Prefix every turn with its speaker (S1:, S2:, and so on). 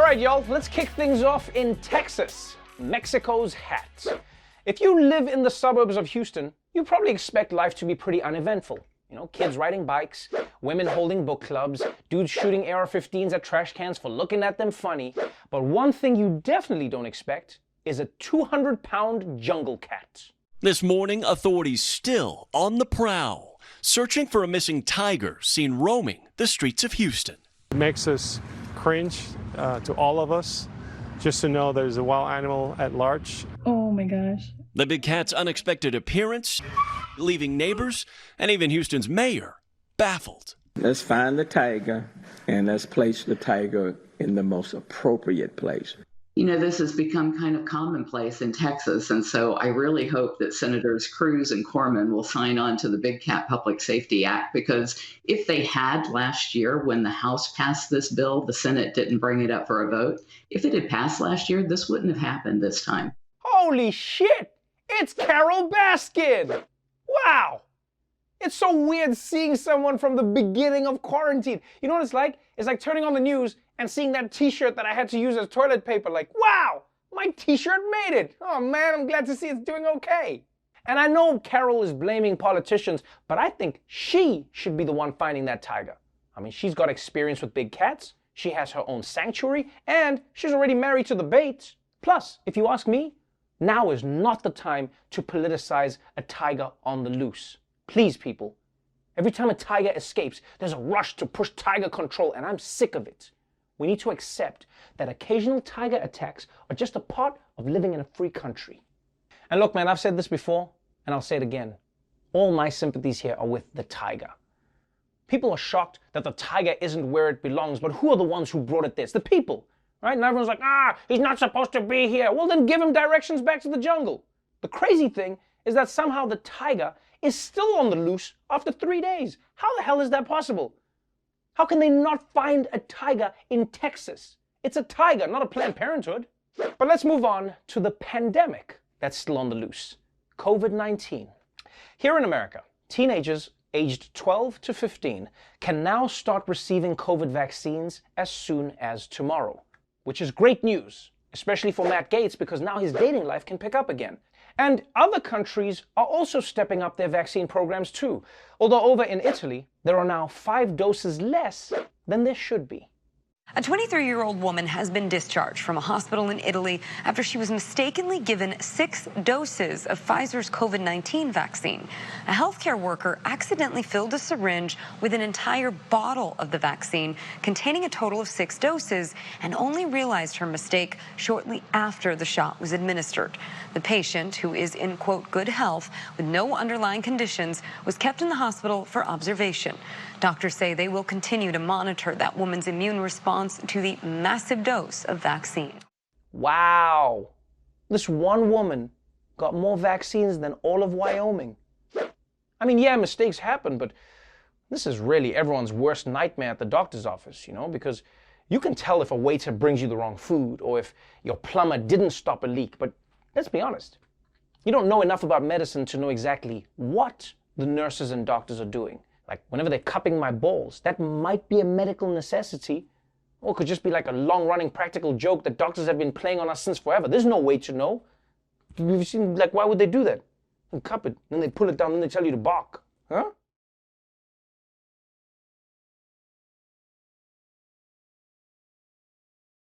S1: right, y'all, let's kick things off in Texas, Mexico's hat. If you live in the suburbs of Houston, you probably expect life to be pretty uneventful. You know, kids riding bikes, women holding book clubs, dudes shooting AR-15s at trash cans for looking at them funny. But one thing you definitely don't expect is a 200-pound jungle cat.
S2: This morning, authorities still on the prowl, searching for a missing tiger seen roaming the streets of Houston.
S3: It makes us cringe to all of us just to know there's a wild animal at large.
S4: Oh my gosh.
S2: The big cat's unexpected appearance, leaving neighbors and even Houston's mayor baffled.
S5: Let's find the tiger and let's place the tiger in the most appropriate place.
S6: You know, this has become kind of commonplace in Texas, and so I really hope that Senators Cruz and Corman will sign on to the Big Cat Public Safety Act, because if they had last year when the House passed this bill, the Senate didn't bring it up for a vote. If it had passed last year, this wouldn't have happened this time.
S1: Holy shit! It's Carol Baskin! Wow! It's so weird seeing someone from the beginning of quarantine. You know what it's like? It's like turning on the news and seeing that t-shirt that I had to use as toilet paper. Like, wow, my t-shirt made it. Oh man, I'm glad to see it's doing okay. And I know Carol is blaming politicians, but I think she should be the one finding that tiger. I mean, she's got experience with big cats, she has her own sanctuary, and she's already married to the Bates. Plus, if you ask me, now is not the time to politicize a tiger on the loose. Please, people. Every time a tiger escapes, there's a rush to push tiger control, and I'm sick of it. We need to accept that occasional tiger attacks are just a part of living in a free country. And look, man, I've said this before, and I'll say it again. All my sympathies here are with the tiger. People are shocked that the tiger isn't where it belongs, but who are the ones who brought it this? The people, right? And everyone's like, he's not supposed to be here. Well, then give him directions back to the jungle. The crazy thing is that somehow the tiger is still on the loose after 3 days. How the hell is that possible? How can they not find a tiger in Texas? It's a tiger, not a Planned Parenthood. But let's move on to the pandemic that's still on the loose. COVID-19. Here in America, teenagers aged 12 to 15 can now start receiving COVID vaccines as soon as tomorrow, which is great news, especially for Matt Gaetz, because now his dating life can pick up again. And other countries are also stepping up their vaccine programs too, although over in Italy, there are now 5 doses less than there should be.
S7: A 23-year-old woman has been discharged from a hospital in Italy after she was mistakenly given 6 doses of Pfizer's COVID-19 vaccine. A healthcare worker accidentally filled a syringe with an entire bottle of the vaccine containing a total of 6 doses and only realized her mistake shortly after the shot was administered. The patient, who is in, quote, good health with no underlying conditions, was kept in the hospital for observation. Doctors say they will continue to monitor that woman's immune response to the massive dose of vaccine.
S1: Wow. This one woman got more vaccines than all of Wyoming. I mean, yeah, mistakes happen, but this is really everyone's worst nightmare at the doctor's office, you know, because you can tell if a waiter brings you the wrong food or if your plumber didn't stop a leak, but let's be honest. You don't know enough about medicine to know exactly what the nurses and doctors are doing. Like whenever they're cupping my balls, that might be a medical necessity, or it could just be like a long-running practical joke that doctors have been playing on us since forever. There's no way to know. You've seen, like, why would they do that? And cup it, then they pull it down, then they tell you to bark. Huh?